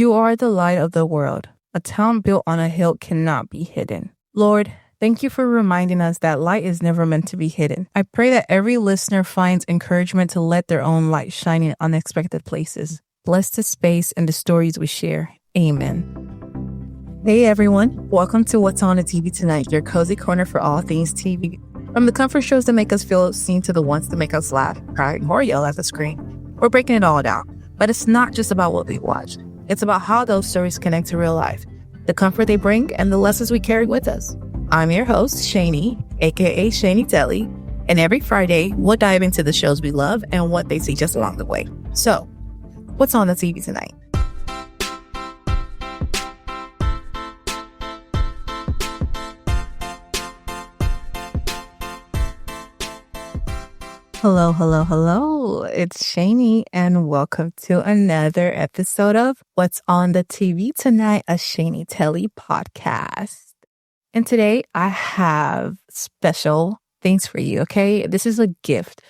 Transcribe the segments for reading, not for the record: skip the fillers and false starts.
You are the light of the world. A town built on a hill cannot be hidden. Lord, thank you for reminding us that light is never meant to be hidden. I pray that every listener finds encouragement to let their own light shine in unexpected places. Bless the space and the stories we share. Amen. Hey everyone, welcome to What's on the TV Tonight, your cozy corner for all things TV. From the comfort shows that make us feel seen to the ones that make us laugh, cry, or yell at the screen. We're breaking it all down. But it's not just about what we watch. It's about how those stories connect to real life, the comfort they bring, and the lessons we carry with us. I'm your host, Shani, aka SeniTelly, and every Friday, we'll dive into the shows we love and what they teach us along the way. So, what's on the TV tonight? Hello. It's Shani, and welcome to another episode of What's on the TV Tonight, a SeniTelly podcast. And today I have special things for you, okay? This is a gift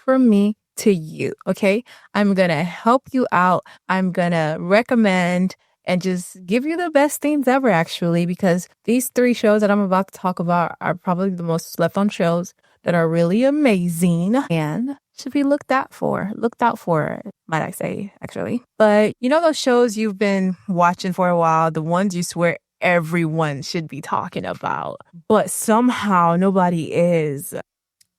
from me to you, okay? I'm going to help you out. I'm going to recommend and just give you the best things ever, actually, because these three shows that I'm about to talk about are probably the most slept on shows that are really amazing and should be looked out for, might I say, actually. But you know those shows you've been watching for a while, the ones you swear everyone should be talking about, but somehow nobody is.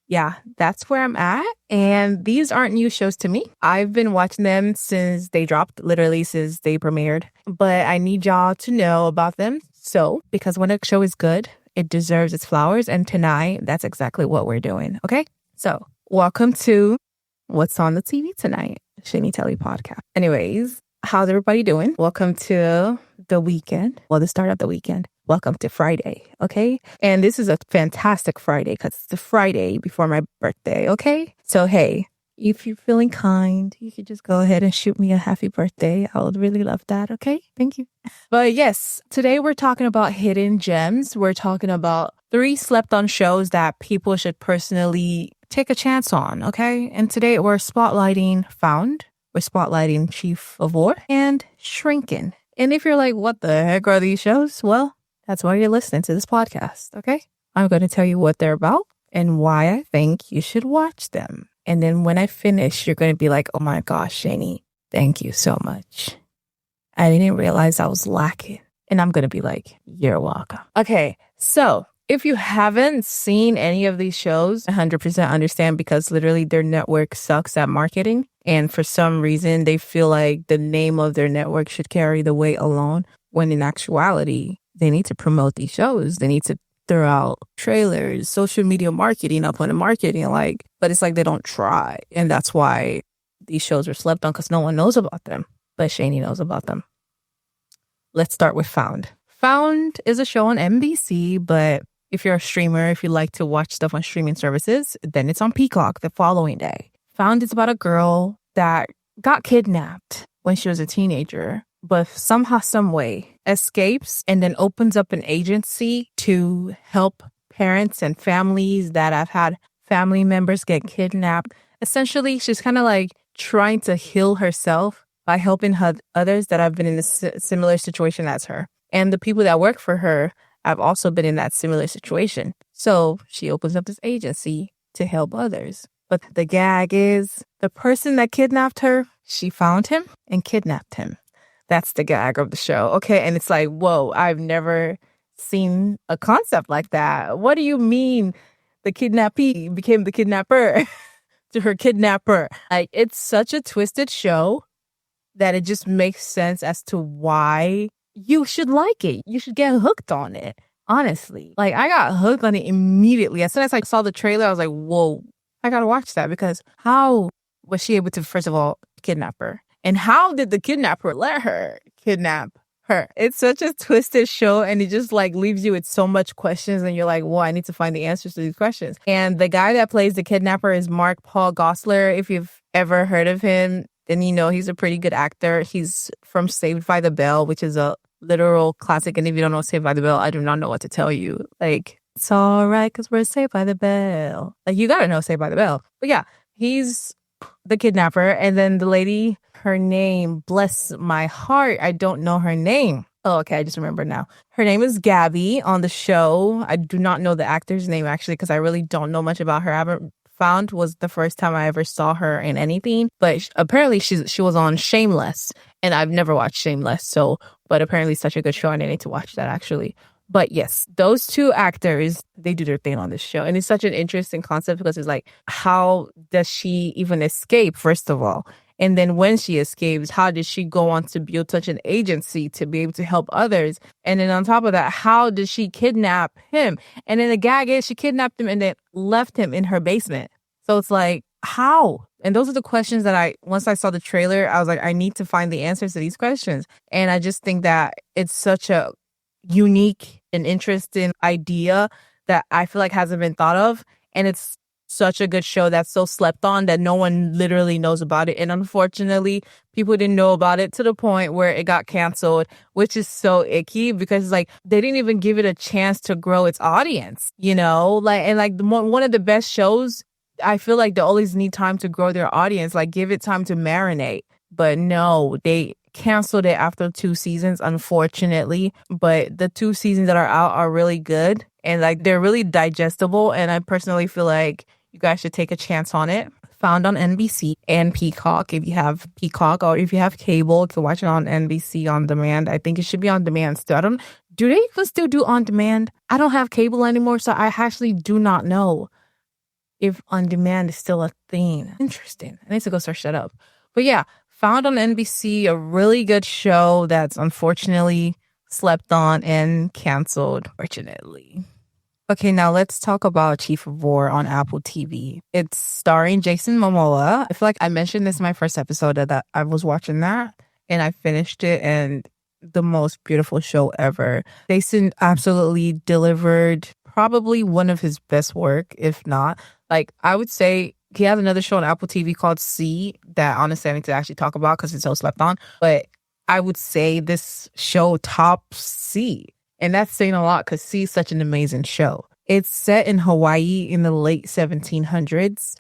Yeah, that's where I'm at. And these aren't new shows to me. I've been watching them since they dropped, literally since they premiered. But I need y'all to know about them. So, because when a show is good, it deserves its flowers. And tonight, that's exactly what we're doing. Okay? So, welcome to What's on the TV Tonight, SeniTelly podcast. Anyways, how's everybody doing? Welcome to the weekend. Well, the start of the weekend. Welcome to Friday. Okay? And this is a fantastic Friday because it's the Friday before my birthday. Okay? So, hey, if you're feeling kind, you could just go ahead and shoot me a happy birthday. I would really love that. Okay? Thank you. But yes, today we're talking about hidden gems. We're talking about 3 slept on shows that people should personally take a chance on. Okay? And today we're spotlighting Found. We're spotlighting Chief of War and Shrinking. And if you're like, what the heck are these shows? Well, that's why you're listening to this podcast. Okay? I'm going to tell you what they're about and why I think you should watch them. And then when I finish, you're going to be like, oh my gosh, Shani, thank you so much. I didn't realize I was lacking. And I'm going to be like, you're welcome. Okay, so if you haven't seen any of these shows, 100% understand because literally their network sucks at marketing. And for some reason, they feel like the name of their network should carry the weight alone. When in actuality, they need to promote these shows. They need to throw out trailers, social media marketing, up on the marketing, but it's like they don't try. And that's why these shows are slept on because no one knows about them. But Shani knows about them. Let's start with Found. Found is a show on NBC, but if you're a streamer, if you like to watch stuff on streaming services, then it's on Peacock the following day. Found is about a girl that got kidnapped when she was a teenager, but somehow, some way escapes and then opens up an agency to help parents and families that have had family members get kidnapped. Essentially, she's kind of like trying to heal herself by helping others that have been in a similar situation as her. And the people that work for her have also been in that similar situation. So she opens up this agency to help others. But the gag is the person that kidnapped her, she found him and kidnapped him. That's the gag of the show. Okay. And it's like, whoa, I've never seen a concept like that. What do you mean the kidnappee became the kidnapper to her kidnapper? Like, it's such a twisted show that it just makes sense as to why you should like it. You should get hooked on it. Honestly, like I got hooked on it immediately. As soon as I saw the trailer, I was like, whoa, I got to watch that because how was she able to, first of all, kidnap her? And how did the kidnapper let her kidnap her? It's such a twisted show and it just like leaves you with so much questions and you're like, well, I need to find the answers to these questions. And the guy that plays the kidnapper is Mark Paul Gosselaar. If you've ever heard of him, then you know he's a pretty good actor. He's from Saved by the Bell, which is a literal classic. And if you don't know Saved by the Bell, I do not know what to tell you. Like, it's all right because we're Saved by the Bell. Like, you got to know Saved by the Bell. But yeah, he's the kidnapper. And then the lady, her name, bless my heart, I don't know her name. Oh, okay, I just remember now. Her name is Gabby on the show. I do not know the actor's name, actually, because I really don't know much about her. I haven't found was the first time I ever saw her in anything. But apparently she was on Shameless, and I've never watched Shameless. So, but apparently such a good show, and I need to watch that, actually. But yes, those two actors, they do their thing on this show. And it's such an interesting concept because it's like, how does she even escape, first of all? And then when she escapes, how did she go on to build such an agency to be able to help others? And then on top of that, how did she kidnap him? And then the gag is she kidnapped him and then left him in her basement. So it's like, how? And those are the questions that once I saw the trailer, I was like, I need to find the answers to these questions. And I just think that it's such a unique and interesting idea that I feel like hasn't been thought of. And it's such a good show that's so slept on that no one literally knows about it. And unfortunately, people didn't know about it to the point where it got canceled, which is so icky because like they didn't even give it a chance to grow its audience, you know? Like, and like one of the best shows, I feel like they always need time to grow their audience, like give it time to marinate. But no, they canceled it after 2 seasons, unfortunately. But the 2 seasons that are out are really good and like they're really digestible. And I personally feel like you guys should take a chance on it. Found on NBC and Peacock. If you have Peacock or if you have cable, you can watch it on NBC on demand. I think it should be on demand still. Do they even still do on demand? I don't have cable anymore, so I actually do not know if on demand is still a thing. Interesting. I need to go search that up. But yeah, found on NBC, a really good show that's unfortunately slept on and canceled, fortunately. Okay, now let's talk about Chief of War on Apple TV. It's starring Jason Momoa. I feel like I mentioned this in my first episode that I was watching that and I finished it, and the most beautiful show ever. Jason absolutely delivered probably one of his best work, if not. Like, I would say he has another show on Apple TV called C that honestly I need to actually talk about because it's so slept on. But I would say this show tops C. And that's saying a lot because C is such an amazing show. It's set in Hawaii in the late 1700s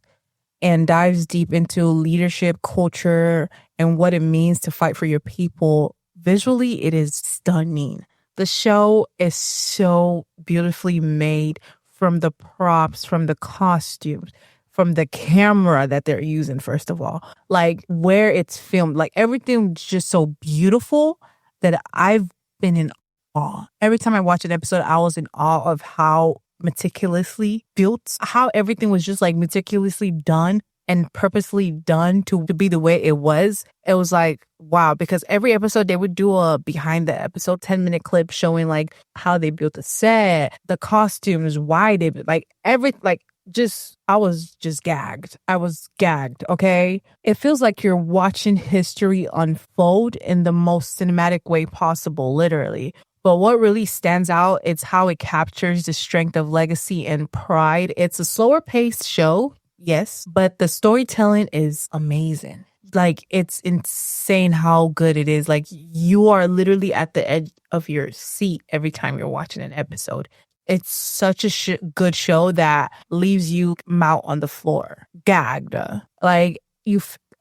and dives deep into leadership, culture, and what it means to fight for your people. Visually, it is stunning. The show is so beautifully made, from the props, from the costumes, from the camera that they're using, first of all. Like, where it's filmed, like everything's just so beautiful that I've been in awe. Every time I watch an episode, I was in awe of how meticulously built, how everything was just like meticulously done and purposely done to be the way it was. It was like, wow, because every episode they would do a behind the episode 10-minute clip showing like how they built the set, the costumes, why they like I was just gagged. I was gagged, okay? It feels like you're watching history unfold in the most cinematic way possible, literally. But what really stands out is how it captures the strength of legacy and pride. It's a slower paced show, yes, but the storytelling is amazing. Like, it's insane how good it is. Like, you are literally at the edge of your seat every time you're watching an episode. It's such a good show that leaves you mouth on the floor, gagged. Like,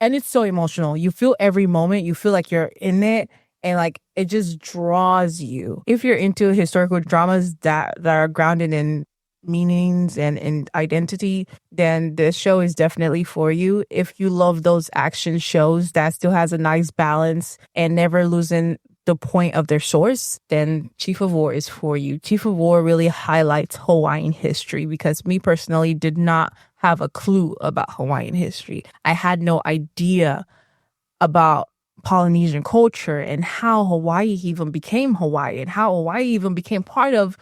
and it's so emotional. You feel every moment. You feel like you're in it. And like, it just draws you. If you're into historical dramas that are grounded in meanings and in identity, then this show is definitely for you. If you love those action shows that still has a nice balance and never losing the point of their source, then Chief of War is for you. Chief of War really highlights Hawaiian history because me personally did not have a clue about Hawaiian history. I had no idea about Polynesian culture and how Hawaii even became Hawaii and how Hawaii even became part of,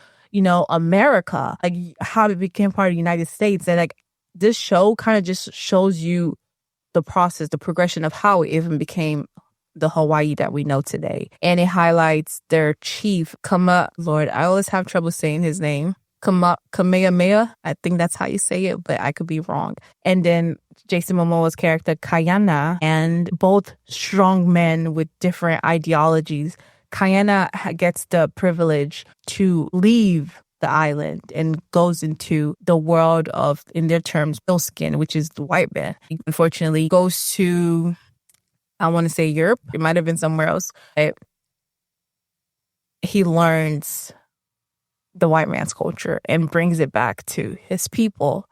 America, like how it became part of the United States. And like, this show kind of just shows you the process, the progression of how it even became the Hawaii that we know today. And it highlights their chief, Lord, I always have trouble saying his name. Kamehameha, I think that's how you say it, but I could be wrong. And then Jason Momoa's character, Kayana, and both strong men with different ideologies. Kayana gets the privilege to leave the island and goes into the world of, in their terms, pale skin, which is the white man. He unfortunately goes to, I want to say Europe. It might have been somewhere else. But he learns the white man's culture and brings it back to his people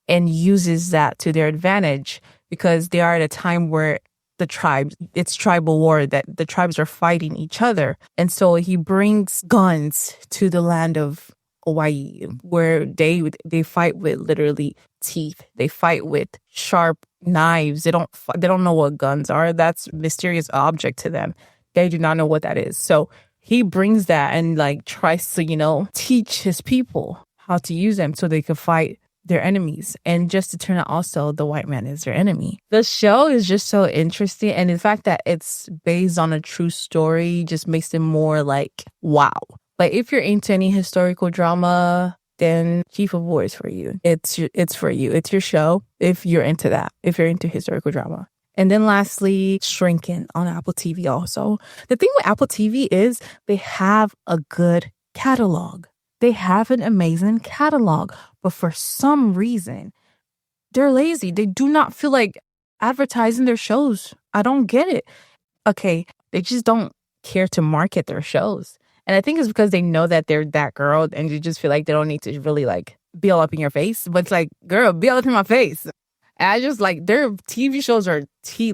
and uses that to their advantage, because they are at a time where the tribes, it's tribal war, that the tribes are fighting each other. And so he brings guns to the land of Hawaii, where they fight with literally teeth. They fight with sharp knives. They don't know what guns are. That's a mysterious object to them. They do not know what that is. So he brings that and like tries to, teach his people how to use them so they could fight their enemies. And just to turn out also the white man is their enemy. The show is just so interesting. And the fact that it's based on a true story just makes it more like, wow. Like if you're into any historical drama, then Chief of War is for you. It's for you. It's your show if you're into that, if you're into historical drama. And then lastly, Shrinking on Apple TV also. The thing with Apple TV is they have a good catalog. They have an amazing catalog. But for some reason, they're lazy. They do not feel like advertising their shows. I don't get it. Okay, they just don't care to market their shows. And I think it's because they know that they're that girl and you just feel like they don't need to really like be all up in your face. But it's like, girl, be all up in my face. And I just like, their TV shows are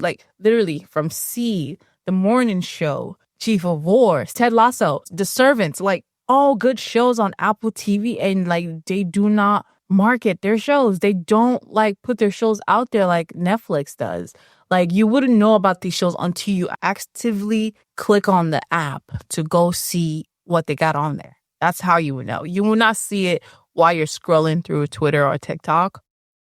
like literally from C, The Morning Show, Chief of War, Ted Lasso, The Servants, like all good shows on Apple TV. And like, they do not market their shows. They don't like put their shows out there like Netflix does. Like you wouldn't know about these shows until you actively click on the app to go see what they got on there. That's how you would know. You will not see it while you're scrolling through Twitter or TikTok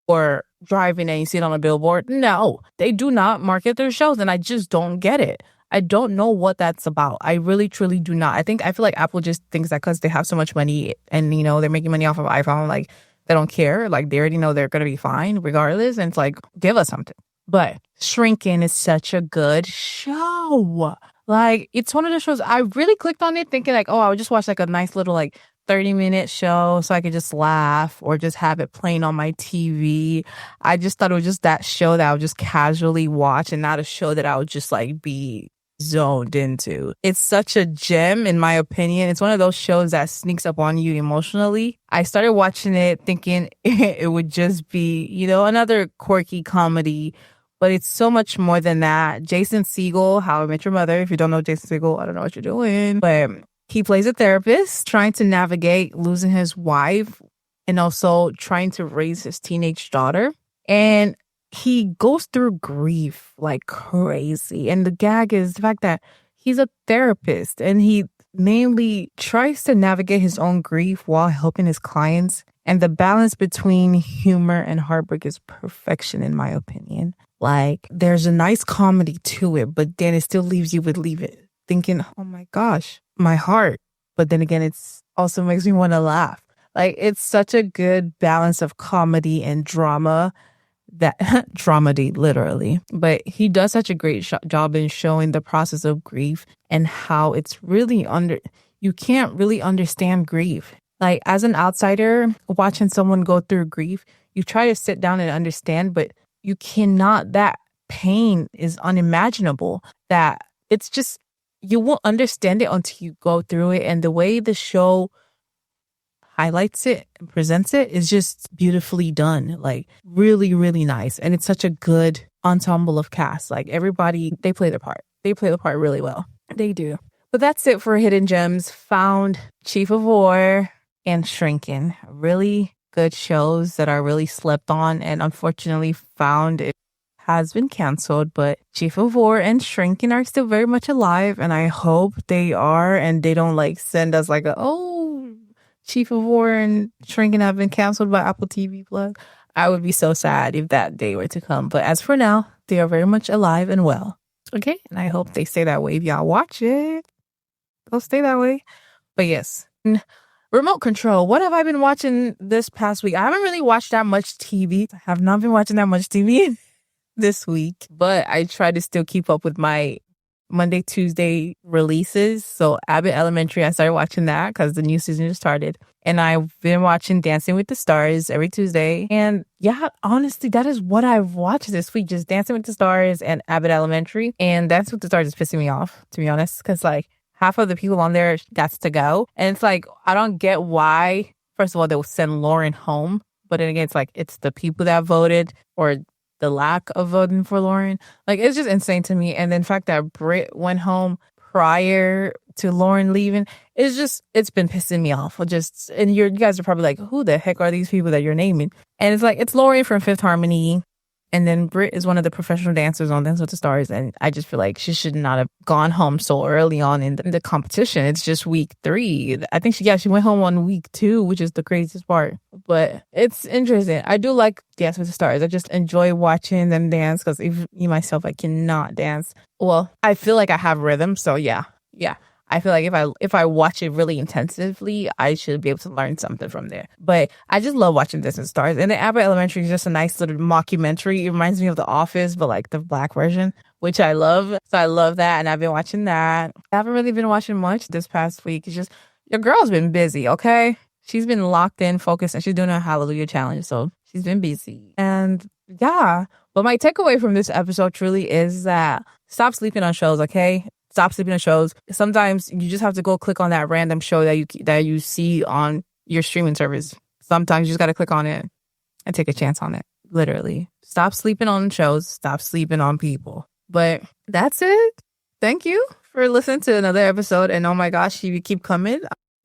or driving and you see it on a billboard. No, they do not market their shows. And I just don't get it. I don't know what that's about. I really, truly do not. I feel like Apple just thinks that because they have so much money and, they're making money off of iPhone, like they don't care. Like they already know they're going to be fine regardless. And it's like, give us something. But Shrinking is such a good show. Like, it's one of the shows I really clicked on it thinking like, oh, I would just watch like a nice little like 30-minute show so I could just laugh or just have it playing on my TV. I just thought it was just that show that I would just casually watch and not a show that I would just like be zoned into. It's such a gem in my opinion. It's one of those shows that sneaks up on you emotionally. I started watching it thinking it would just be, another quirky comedy. But it's so much more than that. Jason Segel, How I Met Your Mother. If you don't know Jason Segel, I don't know what you're doing. But he plays a therapist trying to navigate losing his wife and also trying to raise his teenage daughter. And he goes through grief like crazy. And the gag is the fact that he's a therapist and he mainly tries to navigate his own grief while helping his clients. And the balance between humor and heartbreak is perfection, in my opinion. Like, there's a nice comedy to it, but then it still leaves you with thinking, oh my gosh, my heart. But then again, it's also makes me want to laugh. Like, it's such a good balance of comedy and drama, that dramedy, literally. But he does such a great job in showing the process of grief and how it's really you can't really understand grief. Like, as an outsider, watching someone go through grief, you try to sit down and understand, but you cannot. That pain is unimaginable. That it's just, you won't understand it until you go through it. And the way the show highlights it and presents it is just beautifully done. Like, really, really nice. And it's such a good ensemble of cast. Like, everybody, they play their part. They play the part really well. They do. But that's it for Hidden Gems. Found Chief of War and Shrinking. Really good shows that are really slept on, and unfortunately Found it has been canceled, but Chief of War and Shrinking are still very much alive, and I hope they are, and they don't like send us like Chief of War and Shrinking have been canceled by Apple TV Plus. I would be so sad if that day were to come, but as for now, they are very much alive and well. Okay, and I hope they stay that way if y'all watch it. They'll stay that way. But yes. Remote control. What have I been watching this past week? I haven't really watched that much TV. I have not been watching that much TV this week, but I try to still keep up with my Monday, Tuesday releases. So Abbott Elementary, I started watching that because the new season just started. And I've been watching Dancing with the Stars every Tuesday. And yeah, honestly, that is what I've watched this week. Just Dancing with the Stars and Abbott Elementary. And Dancing with the Stars is pissing me off, to be honest. Because like half of the people on there got to go. And it's like, I don't get why, first of all, they will send Lauren home. But then again, it's like, it's the people that voted or the lack of voting for Lauren. Like, it's just insane to me. And then the fact that Britt went home prior to Lauren leaving, it's been pissing me off. And you guys are probably like, who the heck are these people that you're naming? And it's like, it's Lauren from Fifth Harmony. And then Britt is one of the professional dancers on Dance with the Stars. And I just feel like she should not have gone home so early on in the competition. It's just week 3. I think she went home on week 2, which is the craziest part. But it's interesting. I do like Dance with the Stars. I just enjoy watching them dance because even me, myself, I cannot dance. Well, I feel like I have rhythm. So yeah. I feel like if I watch it really intensively, I should be able to learn something from there. But I just love watching Dance with the Stars. And the Abbott Elementary is just a nice little mockumentary. It reminds me of The Office, but like the Black version, which I love. So I love that. And I've been watching that. I haven't really been watching much this past week. It's just, your girl's been busy, okay? She's been locked in, focused, and she's doing a Hallelujah challenge. So she's been busy. And yeah. But my takeaway from this episode truly is that stop sleeping on shows, okay? Stop sleeping on shows. Sometimes you just have to go click on that random show that you see on your streaming service. Sometimes you just got to click on it and take a chance on it. Literally. Stop sleeping on shows. Stop sleeping on people. But that's it. Thank you for listening to another episode. And oh my gosh, you keep coming.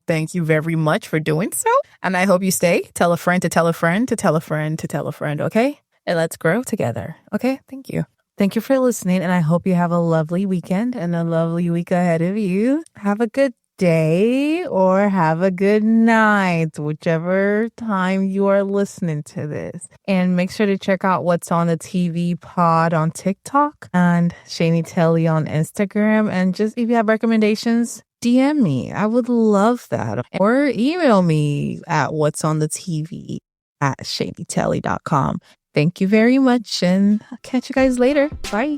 Thank you very much for doing so. And I hope you stay. Tell a friend to tell a friend to tell a friend to tell a friend. Okay? And let's grow together. Okay? Thank you. Thank you for listening, and I hope you have a lovely weekend and a lovely week ahead of you. Have a good day or have a good night, whichever time you are listening to this. And make sure to check out What's on the TV pod on TikTok and SeniTelly on Instagram. And just if you have recommendations, DM me. I would love that. Or email me at what'sonTheTV@SeniTelly.com. Thank you very much, and I'll catch you guys later. Bye.